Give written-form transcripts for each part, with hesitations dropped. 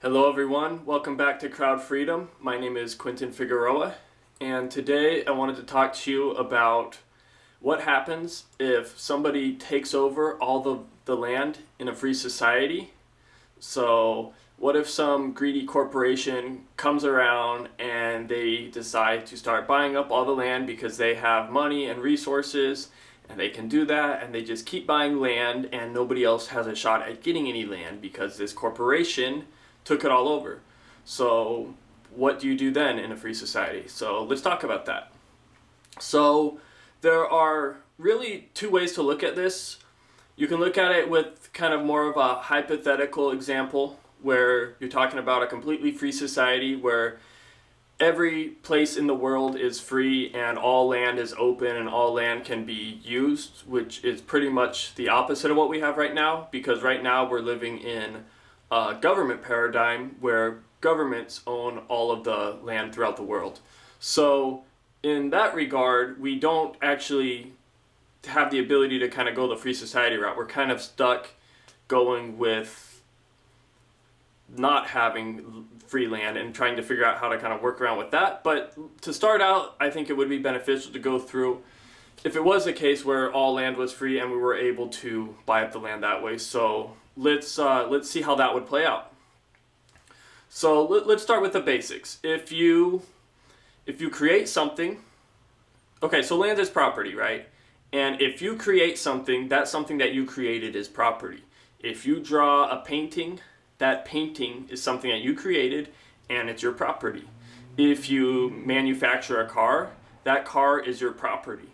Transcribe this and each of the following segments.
Hello everyone, welcome back to Crowd Freedom. My name is Quentin Figueroa, and today I wanted to talk to you about what happens if somebody takes over all the land in a free society. So what if some greedy corporation comes around and they decide to start buying up all the land because they have money and resources and they can do that, and they just keep buying land and nobody else has a shot at getting any land because this corporation took it all over. So what do you do then in a free society? So let's talk about that. So there are really two ways to look at this. You can look at it with kind of more of a hypothetical example where you're talking about a completely free society where every place in the world is free and all land is open and all land can be used, which is pretty much the opposite of what we have right now, because right now we're living in a government paradigm where governments own all of the land throughout the world. So in that regard, we don't actually have the ability to kind of go the free society route. We're kind of stuck going with not having free land and trying to figure out how to kind of work around with that. But to start out, I think it would be beneficial to go through if it was a case where all land was free and we were able to buy up the land that way. So let's see how that would play out. So let's start with the basics. If you create something, okay, so land is property, right? And if you create something, that something that you created is property. If you draw a painting, that painting is something that you created and it's your property. If you manufacture a car, that car is your property.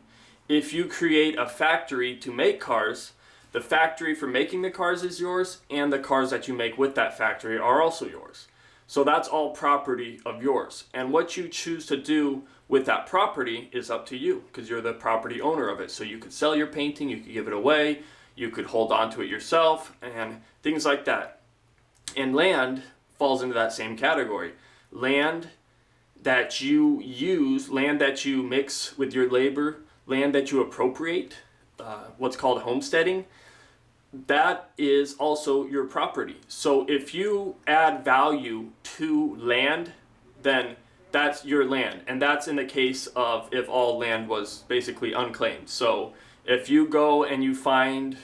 If you create a factory to make cars, the factory for making the cars is yours, and the cars that you make with that factory are also yours. So that's all property of yours. And what you choose to do with that property is up to you, because you're the property owner of it. So you could sell your painting, you could give it away, you could hold on to it yourself, and things like that. And land falls into that same category. Land that you use, land that you mix with your labor, land that you appropriate, what's called homesteading, that is also your property. So if you add value to land, then that's your land. And that's in the case of if all land was basically unclaimed. So if you go and you find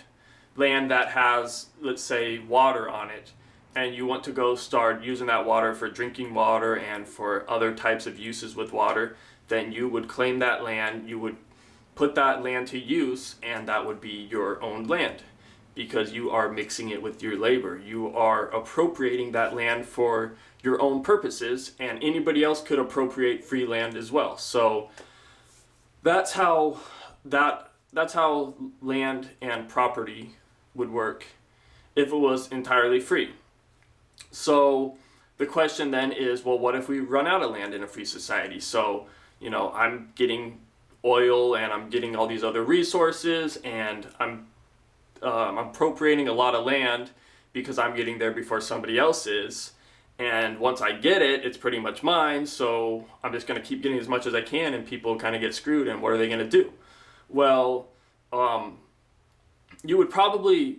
land that has, let's say, water on it, and you want to go start using that water for drinking water and for other types of uses with water, then you would claim that land, you would put that land to use, and that would be your own land because you are mixing it with your labor. You are appropriating that land for your own purposes, and anybody else could appropriate free land as well. So that's how land and property would work if it was entirely free. So the question then is, well, what if we run out of land in a free society? So, I'm getting oil and I'm getting all these other resources, and I'm appropriating a lot of land because I'm getting there before somebody else is. And once I get it, it's pretty much mine. So I'm just going to keep getting as much as I can, and people kind of get screwed. And what are they going to do? Well, you would probably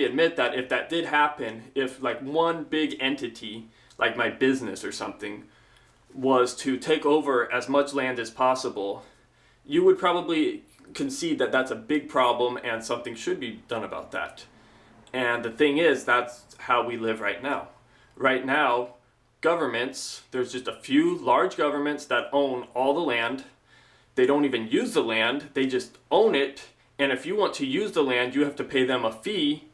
admit that if that did happen, if like one big entity, like my business or something, was to take over as much land as possible, you would probably concede that that's a big problem and something should be done about that. And the thing is, that's how we live right now. Right now, governments, there's just a few large governments that own all the land. They don't even use the land, they just own it. And if you want to use the land, you have to pay them a fee,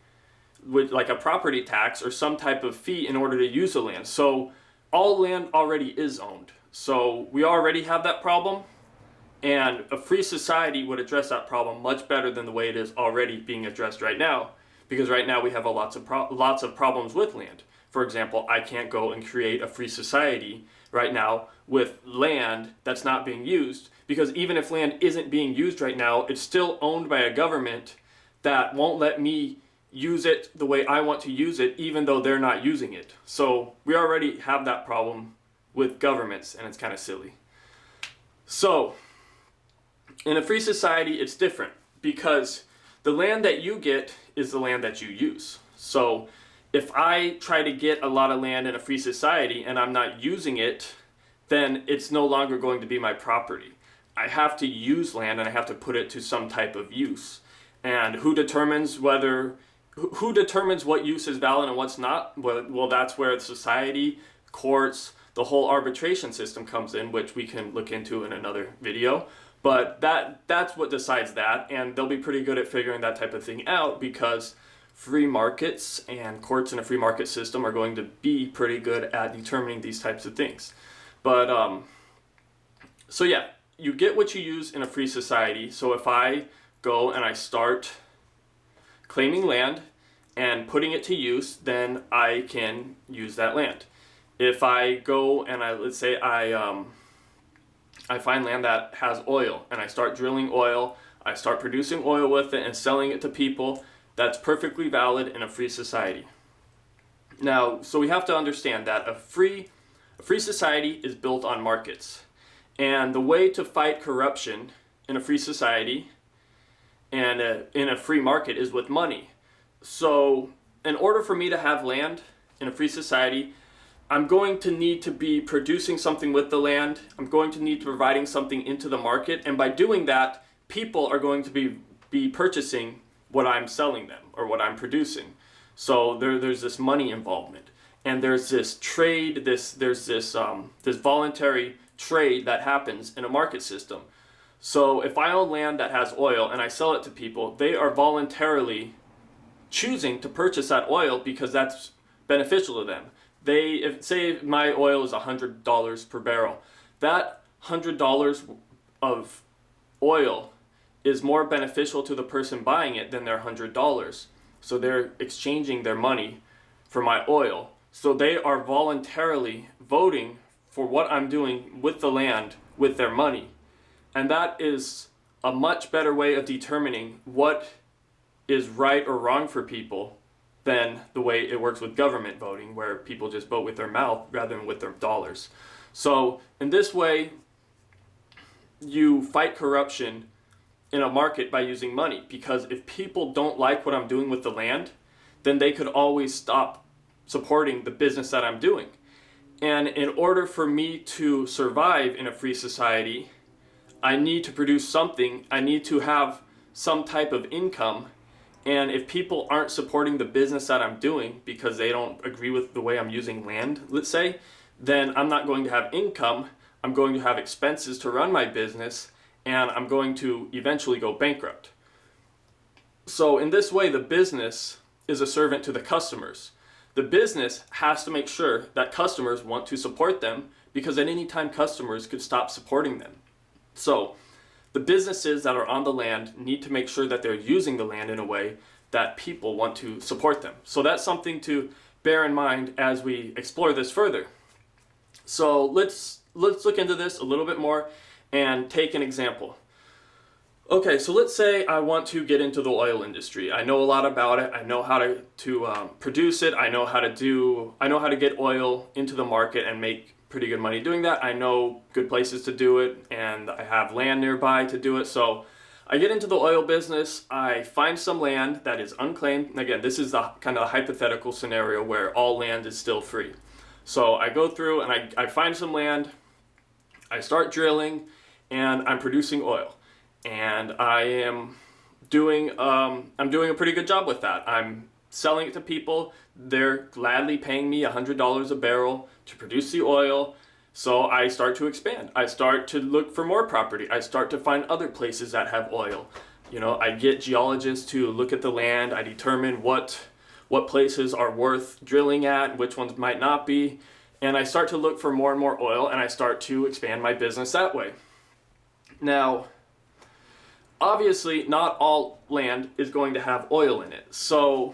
with like a property tax or some type of fee in order to use the land. So all land already is owned. So we already have that problem. And a free society would address that problem much better than the way it is already being addressed right now, because right now we have lots of problems with land. For example, I can't go and create a free society right now with land that's not being used, because even if land isn't being used right now, it's still owned by a government that won't let me use it the way I want to use it, even though they're not using it. So we already have that problem with governments, and it's kind of silly. So in a free society, it's different because the land that you get is the land that you use. So If I try to get a lot of land in a free society and I'm not using it, then it's no longer going to be my property. I have to use land and I have to put it to some type of use. And who determines what use is valid and what's not? Well, that's where society, courts, the whole arbitration system comes in, which we can look into in another video. But that's what decides that, and they'll be pretty good at figuring that type of thing out, because free markets and courts in a free market system are going to be pretty good at determining these types of things. But so yeah, you get what you use in a free society. So if I go and I start claiming land and putting it to use, then I can use that land. If I go and let's say I find land that has oil and I start drilling oil, I start producing oil with it and selling it to people, that's perfectly valid in a free society. Now, so we have to understand that a free society is built on markets. And the way to fight corruption in a free society and in a free market is with money. So in order for me to have land in a free society, I'm going to need to be producing something with the land. I'm going to need to be providing something into the market. And by doing that, people are going to be purchasing what I'm selling them or what I'm producing. So there's this money involvement. And there's this trade, there's this voluntary trade that happens in a market system. So if I own land that has oil and I sell it to people, they are voluntarily choosing to purchase that oil because that's beneficial to them. Say my oil is $100 per barrel, that $100 of oil is more beneficial to the person buying it than their $100. So they're exchanging their money for my oil. So they are voluntarily voting for what I'm doing with the land with their money. And that is a much better way of determining what is right or wrong for people than the way it works with government voting, where people just vote with their mouth rather than with their dollars. So in this way, you fight corruption in a market by using money, because if people don't like what I'm doing with the land, then they could always stop supporting the business that I'm doing. And in order for me to survive in a free society, I need to produce something. I need to have some type of income. And if people aren't supporting the business that I'm doing because they don't agree with the way I'm using land, let's say, then I'm not going to have income. I'm going to have expenses to run my business, and I'm going to eventually go bankrupt. So in this way, the business is a servant to the customers. The business has to make sure that customers want to support them, because at any time customers could stop supporting them. So the businesses that are on the land need to make sure that they're using the land in a way that people want to support them. So that's something to bear in mind as we explore this further. So let's look into this a little bit more and take an example. Okay, so let's say I want to get into the oil industry. I know a lot about it. I know how to produce it. I know how to get oil into the market and make pretty good money doing that. I know good places to do it, and I have land nearby to do it. So I get into the oil business. I find some land that is unclaimed. And again, this is the kind of the hypothetical scenario where all land is still free. So I go through and I find some land. I start drilling, and I'm producing oil. And I'm doing a pretty good job with that. I'm selling it to people. They're gladly paying me $100 a barrel to produce the oil. So I start to expand. I start to look for more property. I start to find other places that have oil. I get geologists to look at the land. I determine what places are worth drilling at, which ones might not be. And I start to look for more and more oil, and I start to expand my business that way. Now, obviously, not all land is going to have oil in it. So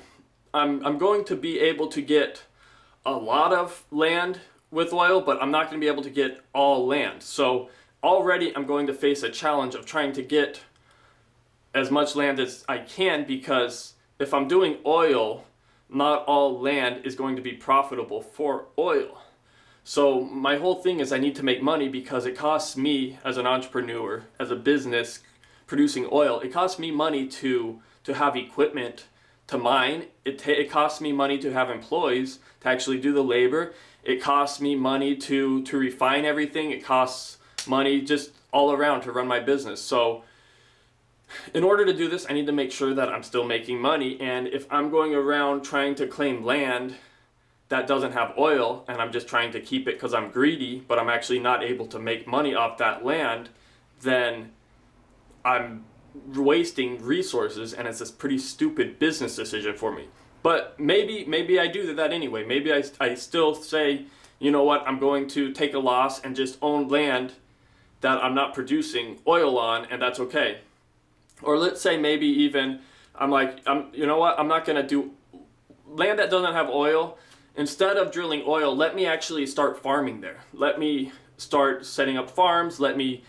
I'm going to be able to get a lot of land with oil, but I'm not going to be able to get all land. So already I'm going to face a challenge of trying to get as much land as I can, because if I'm doing oil, not all land is going to be profitable for oil. So my whole thing is I need to make money, because it costs me as an entrepreneur, as a business producing oil, it costs me money to have equipment to mine. It costs me money to have employees to actually do the labor. It costs me money to refine everything. It costs money just all around to run my business. So in order to do this, I need to make sure that I'm still making money. And if I'm going around trying to claim land that doesn't have oil, and I'm just trying to keep it because I'm greedy, but I'm actually not able to make money off that land, then I'm wasting resources, and it's this pretty stupid business decision for me. But maybe I do that anyway. Maybe I still say, you know what, I'm going to take a loss and just own land that I'm not producing oil on, and that's okay. Or let's say maybe even you know what, I'm not going to do land that doesn't have oil. Instead of drilling oil, let me actually start farming there. Let me start setting up farms, let me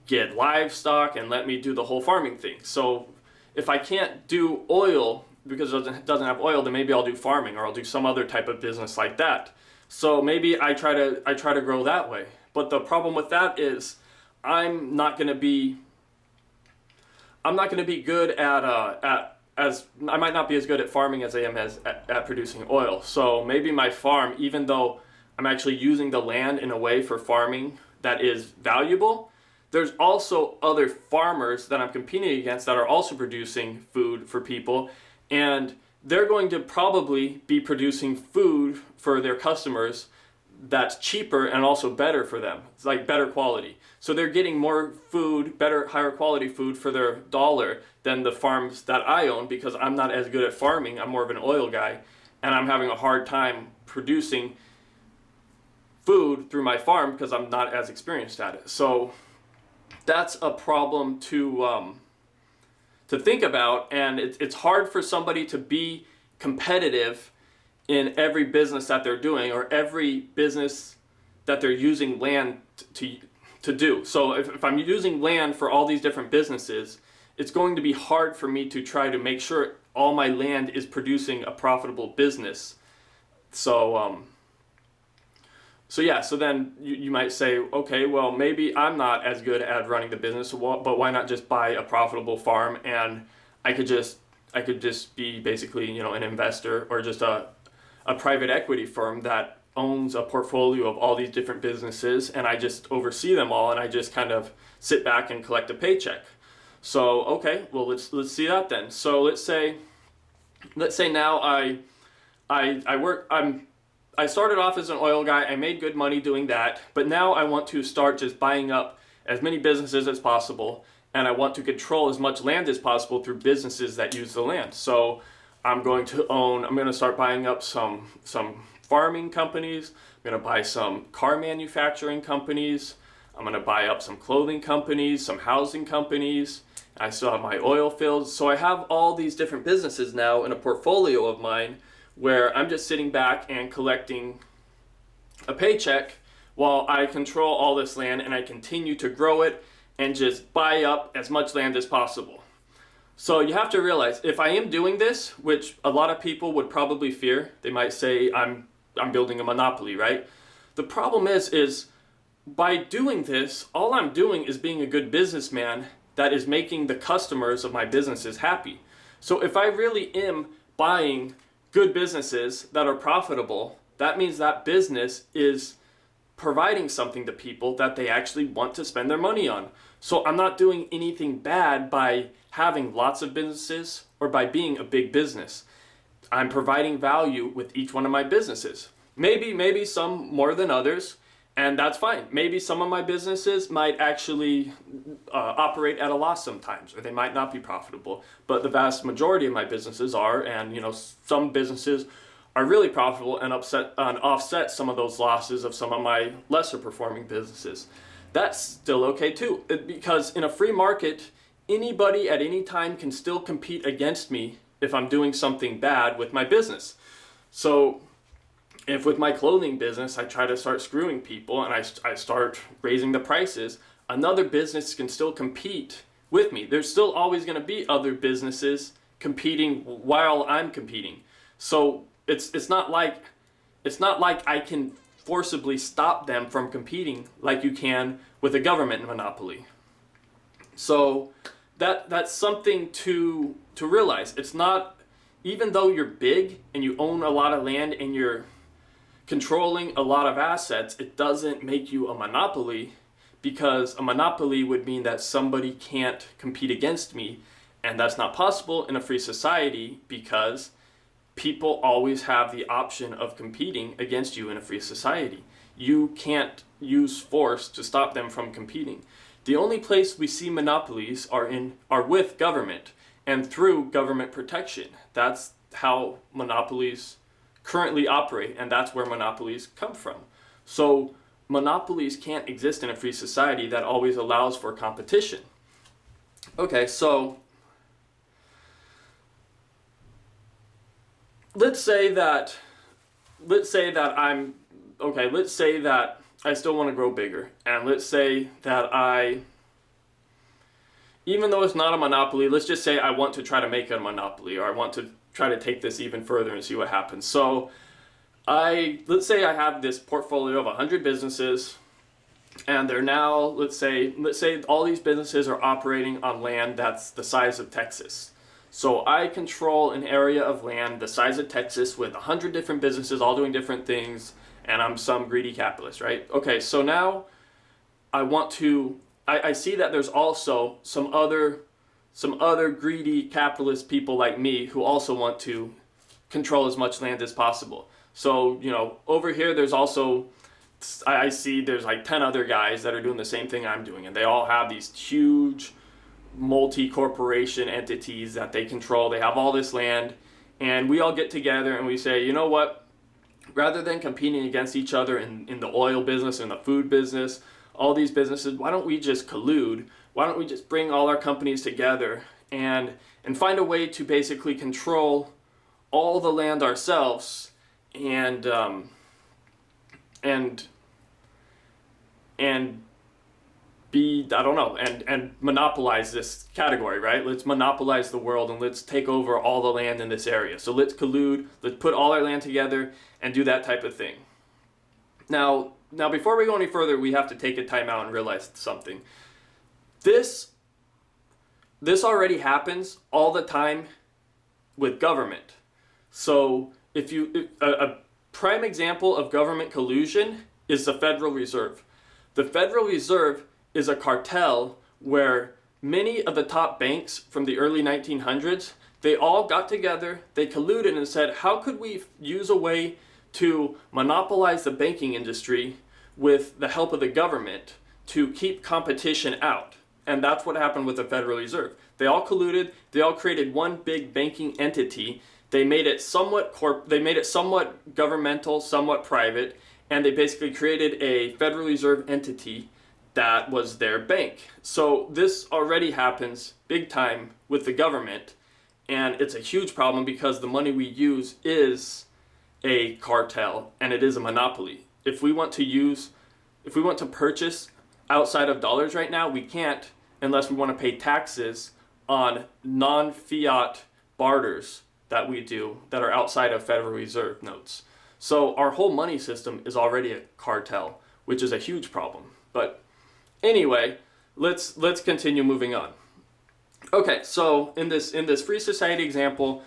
get livestock, and let me do the whole farming thing. So if I can't do oil because it doesn't have oil, then maybe I'll do farming, or I'll do some other type of business like that. So maybe I try to grow that way. But the problem with that is I'm not going to be good I might not be as good at farming as I am at producing oil. So maybe my farm, even though I'm actually using the land in a way for farming that is valuable, there's also other farmers that I'm competing against that are also producing food for people, and they're going to probably be producing food for their customers that's cheaper and also better for them. It's like better quality. So they're getting more food, better, higher quality food for their dollar than the farms that I own, because I'm not as good at farming. I'm more of an oil guy, and I'm having a hard time producing food through my farm because I'm not as experienced at it. So that's a problem to think about, and it's hard for somebody to be competitive in every business that they're doing, or every business that they're using land to do. So if I'm using land for all these different businesses, it's going to be hard for me to try to make sure all my land is producing a profitable business. So so then you might say, okay, well, maybe I'm not as good at running the business, but why not just buy a profitable farm, and I could just be basically, an investor, or just a private equity firm that owns a portfolio of all these different businesses, and I just oversee them all, and I just kind of sit back and collect a paycheck. So okay, well, let's see that then. So let's say now I started off as an oil guy. I made good money doing that, but now I want to start just buying up as many businesses as possible, and I want to control as much land as possible through businesses that use the land. So I'm going to start buying up some farming companies. I'm going to buy some car manufacturing companies. I'm going to buy up some clothing companies, some housing companies. I still have my oil fields. So I have all these different businesses now in a portfolio of mine, where I'm just sitting back and collecting a paycheck while I control all this land, and I continue to grow it and just buy up as much land as possible. So you have to realize, if I am doing this, which a lot of people would probably fear, they might say I'm building a monopoly, right? The problem is by doing this, all I'm doing is being a good businessman that is making the customers of my businesses happy. So if I really am buying good businesses that are profitable, that means that business is providing something to people that they actually want to spend their money on. So I'm not doing anything bad by having lots of businesses or by being a big business. I'm providing value with each one of my businesses. Maybe some more than others, and that's fine. Maybe some of my businesses might actually operate at a loss sometimes, or they might not be profitable. But the vast majority of my businesses are, and some businesses are really profitable and offset some of those losses of some of my lesser performing businesses. That's still okay too, because in a free market, anybody at any time can still compete against me if I'm doing something bad with my business. So if with my clothing business I try to start screwing people and I start raising the prices, another business can still compete with me. There's still always going to be other businesses competing while I'm competing. So it's not like I can forcibly stop them from competing like you can with a government monopoly. So that's something to realize. It's not even though you're big and you own a lot of land and you're controlling a lot of assets, it doesn't make you a monopoly, because a monopoly would mean that somebody can't compete against me, and that's not possible in a free society, because people always have the option of competing against you in a free society. You can't use force to stop them from competing. The only place we see monopolies are with government and through government protection. That's how monopolies currently operate, and that's where monopolies come from. So monopolies can't exist in a free society that always allows for competition. Okay, so let's say that I still want to grow bigger, and let's say that even though it's not a monopoly, let's just say I want to try to make it a monopoly, or I want to try to take this even further and see what happens. So let's say I have this portfolio of 100 businesses, and they're now, let's say all these businesses are operating on land that's the size of Texas. So I control an area of land the size of Texas with 100 different businesses all doing different things, and I'm some greedy capitalist, right? Okay, so now I see that there's also some other greedy capitalist people like me who also want to control as much land as possible. So, over here there's also, I see there's like 10 other guys that are doing the same thing I'm doing, and they all have these huge multi-corporation entities that they control. They have all this land, and we all get together and we say, you know what, rather than competing against each other in the oil business and the food business, all these businesses, why don't we just collude? Why don't we just bring all our companies together and find a way to basically control all the land ourselves, and be, I don't know, and monopolize this category, right? Let's monopolize the world, and let's take over all the land in this area. So let's collude, let's put all our land together and do that type of thing. Now before we go any further, we have to take a time out and realize something. This already happens all the time with government. So a prime example of government collusion is the Federal Reserve. The Federal Reserve is a cartel where many of the top banks from the early 1900s, they all got together, they colluded and said, how could we use a way to monopolize the banking industry with the help of the government to keep competition out? And that's what happened with the Federal Reserve. They all colluded, they all created one big banking entity. They made it somewhat governmental, somewhat private, and they basically created a Federal Reserve entity that was their bank. So this already happens big time with the government, and it's a huge problem because the money we use is a cartel and it is a monopoly. If we want to purchase outside of dollars right now, we can't unless we want to pay taxes on non-fiat barters that we do that are outside of Federal Reserve notes. So our whole money system is already a cartel, which is a huge problem. But anyway, let's continue moving on. Okay, so in this free society example,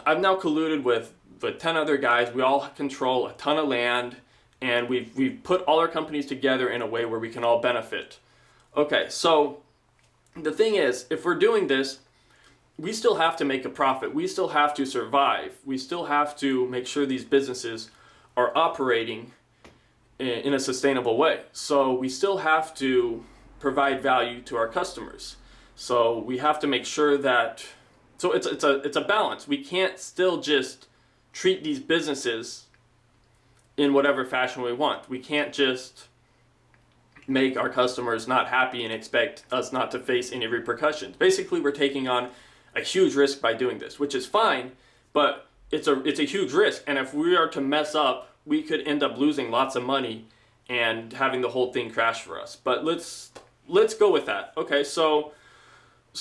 I've now colluded with 10 other guys. We all control a ton of land, and we've put all our companies together in a way where we can all benefit. Okay, so the thing is, if we're doing this, we still have to make a profit. We still have to survive. We still have to make sure these businesses are operating in a sustainable way. So we still have to provide value to our customers. So we have to make sure that, so it's a balance. We can't still just treat these businesses in whatever fashion we want. We can't just make our customers not happy and expect us not to face any repercussions. Basically, we're taking on a huge risk by doing this, which is fine, but it's a huge risk. And if we are to mess up, we could end up losing lots of money and having the whole thing crash for us. But let's go with that. Okay, so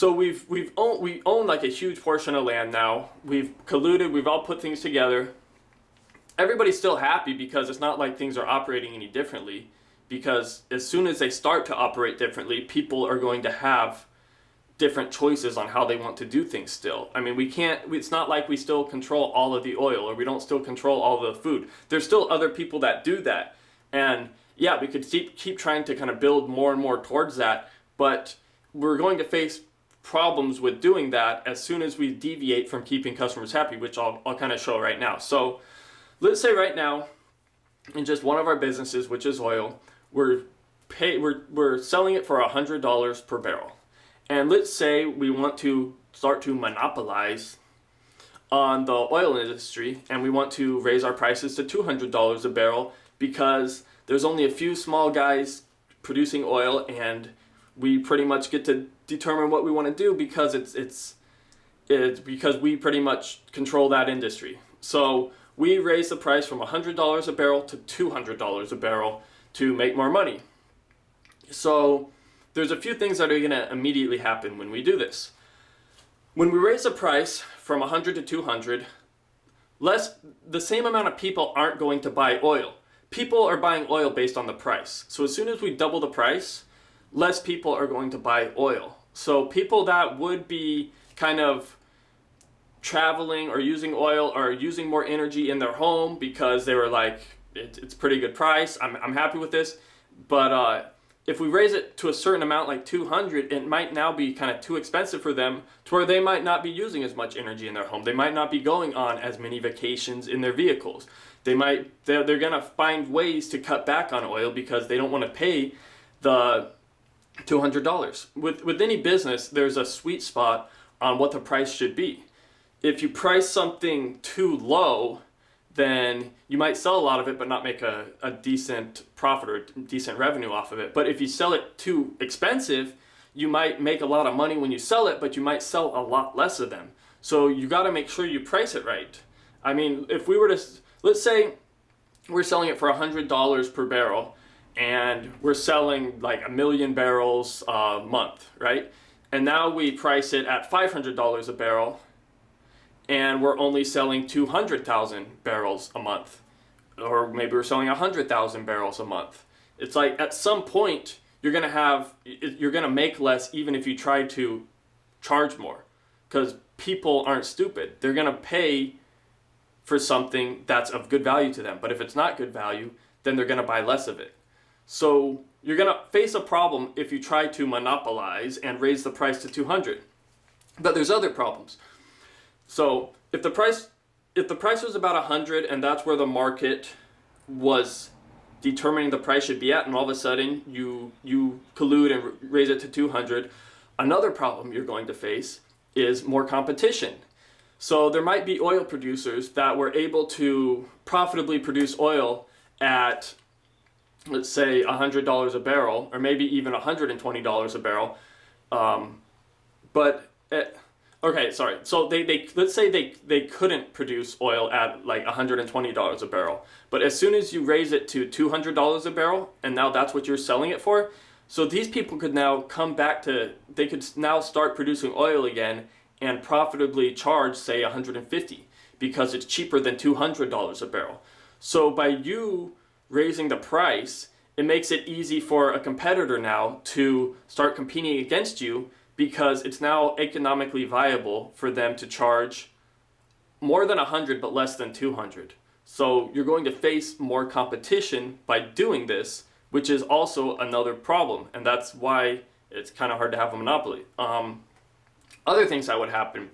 we own like a huge portion of land now. We've colluded, we've all put things together. Everybody's still happy because it's not like things are operating any differently, because as soon as they start to operate differently, people are going to have different choices on how they want to do things still. I mean, we can't, it's not like we still control all of the oil, or we don't still control all the food. There's still other people that do that. And yeah, we could keep trying to kind of build more and more towards that, but we're going to face problems with doing that as soon as we deviate from keeping customers happy, which I'll kind of show right now. So let's say right now, in just one of our businesses, which is oil, we're selling it for $100 per barrel. And let's say we want to start to monopolize on the oil industry, and we want to raise our prices to $200 a barrel because there's only a few small guys producing oil, and we pretty much get to determine what we want to do because it's because we pretty much control that industry. So we raise the price from $100 a barrel to $200 a barrel to make more money. So there's a few things that are going to immediately happen when we do this. When we raise the price from 100 to 200, the same amount of people aren't going to buy oil. People are buying oil based on the price. So as soon as we double the price, less people are going to buy oil. So people that would be kind of traveling or using oil or using more energy in their home because they were like, it's pretty good price, I'm happy with this. But if we raise it to a certain amount, like 200, it might now be kind of too expensive for them to where they might not be using as much energy in their home. They might not be going on as many vacations in their vehicles. They're going to find ways to cut back on oil because they don't want to pay the $200. With any business, there's a sweet spot on what the price should be. If you price something too low, then you might sell a lot of it but not make a decent profit or decent revenue off of it. But if you sell it too expensive, you might make a lot of money when you sell it, but you might sell a lot less of them. So you got to make sure you price it right. I mean, if we were to, let's say we're selling it for $100 per barrel, and we're selling like 1 million barrels a month, right? And now we price it at $500 a barrel, and we're only selling 200,000 barrels a month. Or maybe we're selling 100,000 barrels a month. It's like at some point, you're gonna make less even if you try to charge more. Because people aren't stupid. They're gonna pay for something that's of good value to them. But if it's not good value, then they're gonna buy less of it. So you're gonna face a problem if you try to monopolize and raise the price to 200. But there's other problems. So if the price was about 100 and that's where the market was determining the price should be at, and all of a sudden you collude and raise it to 200, another problem you're going to face is more competition. So there might be oil producers that were able to profitably produce oil at, let's say, $100 a barrel, or maybe even $120 a barrel, okay, sorry. So they let's say they couldn't produce oil at like $120 a barrel. But as soon as you raise it to $200 a barrel, and now that's what you're selling it for, so these people could now they could now start producing oil again and profitably charge, say, $150 because it's cheaper than $200 a barrel. So by you raising the price, it makes it easy for a competitor now to start competing against you, because it's now economically viable for them to charge more than 100 but less than 200. So you're going to face more competition by doing this, which is also another problem, and that's why it's kind of hard to have a monopoly. Other things that would happen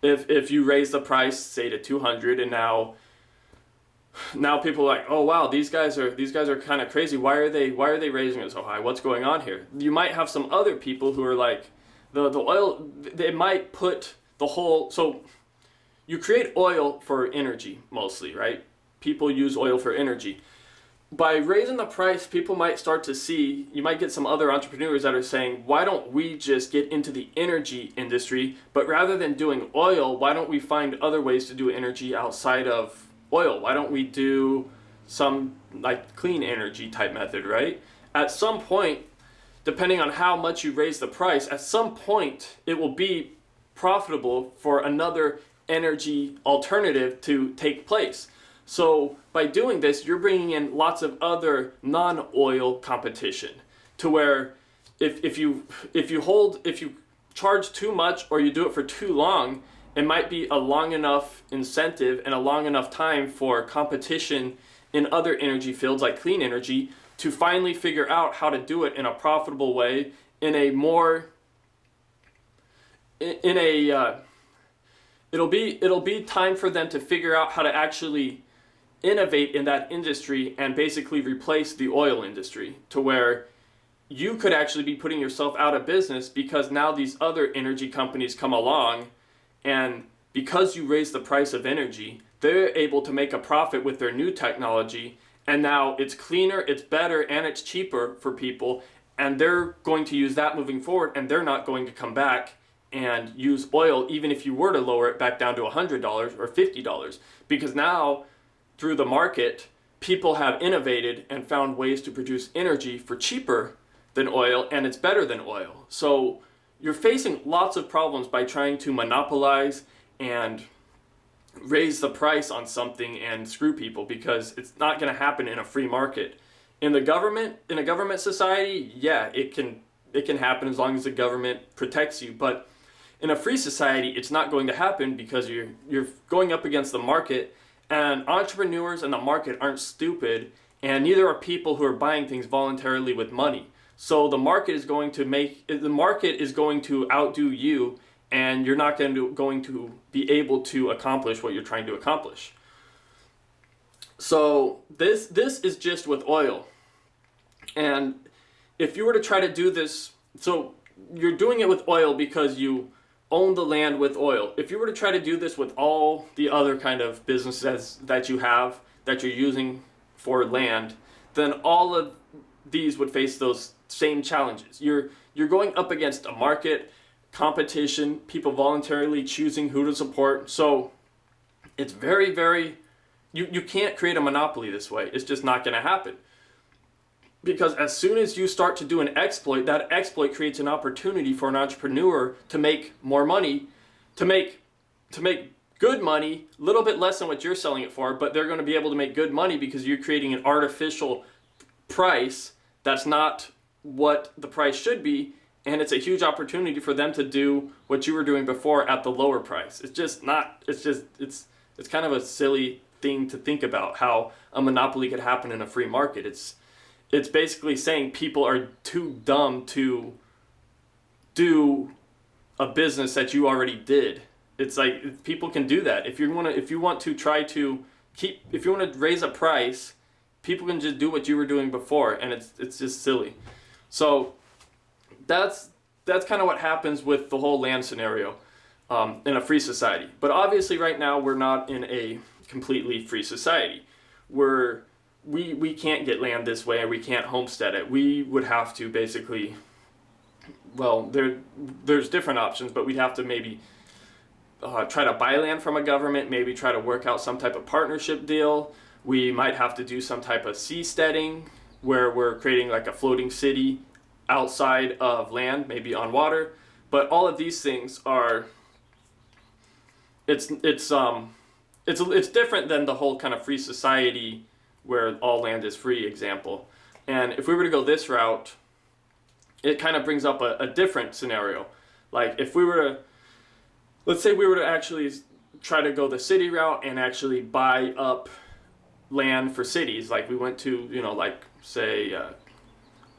if you raise the price, say, to 200, and now people are like, oh wow, these guys are kind of crazy. Why are they raising it so high? What's going on here? You might have some other people who are like, the oil, they might put the whole, so you create oil for energy mostly, right? People use oil for energy. By raising the price, people might start to see, you might get some other entrepreneurs that are saying, why don't we just get into the energy industry, but rather than doing oil, why don't we find other ways to do energy outside of oil? Why don't we do some like clean energy type method, right? At some point, depending on how much you raise the price, at some point it will be profitable for another energy alternative to take place. So by doing this, you're bringing in lots of other non-oil competition, to where if you charge too much or you do it for too long, it might be a long enough incentive and a long enough time for competition in other energy fields like clean energy to finally figure out how to do it in a profitable way, in a more, in a, it'll be time for them to figure out how to actually innovate in that industry and basically replace the oil industry, to where you could actually be putting yourself out of business because now these other energy companies come along, and because you raise the price of energy, they're able to make a profit with their new technology, and now it's cleaner, it's better, and it's cheaper for people, and they're going to use that moving forward, and they're not going to come back and use oil even if you were to lower it back down to $100 or $50, because now through the market people have innovated and found ways to produce energy for cheaper than oil, and it's better than oil. So you're facing lots of problems by trying to monopolize and raise the price on something and screw people, because it's not going to happen in a free market. In a government society, yeah, it can happen as long as the government protects you, but in a free society it's not going to happen, because you're going up against the market, and entrepreneurs and the market aren't stupid, and neither are people who are buying things voluntarily with money. So the market is going to outdo you, and you're not going to be able to accomplish what you're trying to accomplish. So this is just with oil. And if you were to try to do this, so you're doing it with oil because you own the land with oil. If you were to try to do this with all the other kind of businesses that you have, that you're using for land, then all of these would face those same challenges. You're going up against a market, competition, people voluntarily choosing who to support. So it's very, very, you can't create a monopoly this way. It's just not going to happen. Because as soon as you start to do an exploit, that exploit creates an opportunity for an entrepreneur to make more money, to make good money, a little bit less than what you're selling it for, but they're going to be able to make good money because you're creating an artificial price that's not what the price should be, and it's a huge opportunity for them to do what you were doing before at the lower price. It's kind of a silly thing to think about, how a monopoly could happen in a free market. It's basically saying people are too dumb to do a business that you already did. It's like people can do that. If you want to raise a price, people can just do what you were doing before, and it's just silly. So that's kind of what happens with the whole land scenario in a free society. But obviously right now we're not in a completely free society. We can't get land this way, and we can't homestead it. We would have to basically, well, there's different options, but we'd have to maybe try to buy land from a government, maybe try to work out some type of partnership deal. We might have to do some type of seasteading, where we're creating like a floating city outside of land, maybe on water. But all of these things are, it's different than the whole kind of free society where all land is free example. And if we were to go this route, it kind of brings up a different scenario. Like if we were to, let's say we were to actually try to go the city route and actually buy up land for cities. Like we went to, like say,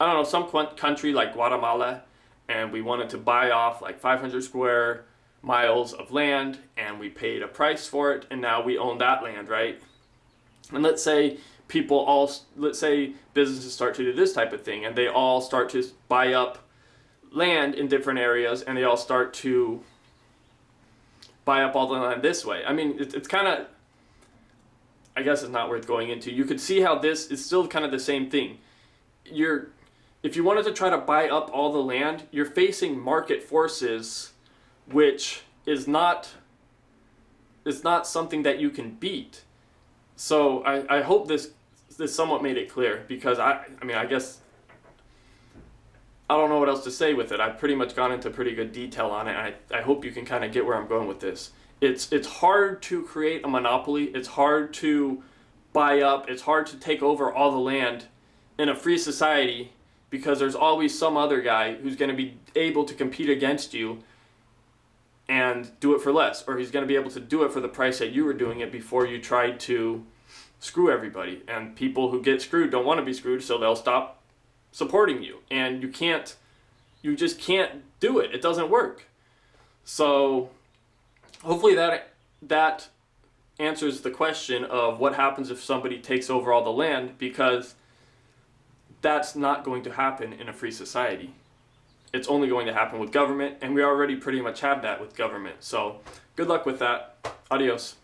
some country like Guatemala, and we wanted to buy off like 500 square miles of land, and we paid a price for it, and now we own that land, right? And let's say businesses start to do this type of thing, and they all start to buy up land in different areas, and they all start to buy up all the land this way. I mean, it's kind of, I guess it's not worth going into. You could see how this is still kind of the same thing. If you wanted to try to buy up all the land, you're facing market forces, which is not something that you can beat. So I hope this somewhat made it clear, because I guess I don't know what else to say with it. I've pretty much gone into pretty good detail on it. I hope you can kind of get where I'm going with this. It's hard to create a monopoly. It's hard to buy up. It's hard to take over all the land in a free society because there's always some other guy who's going to be able to compete against you and do it for less, or he's going to be able to do it for the price that you were doing it before you tried to screw everybody. And people who get screwed don't want to be screwed, so they'll stop supporting you. And you just can't do it. It doesn't work. So hopefully that answers the question of what happens if somebody takes over all the land, because that's not going to happen in a free society. It's only going to happen with government, and we already pretty much have that with government. So good luck with that. Adios.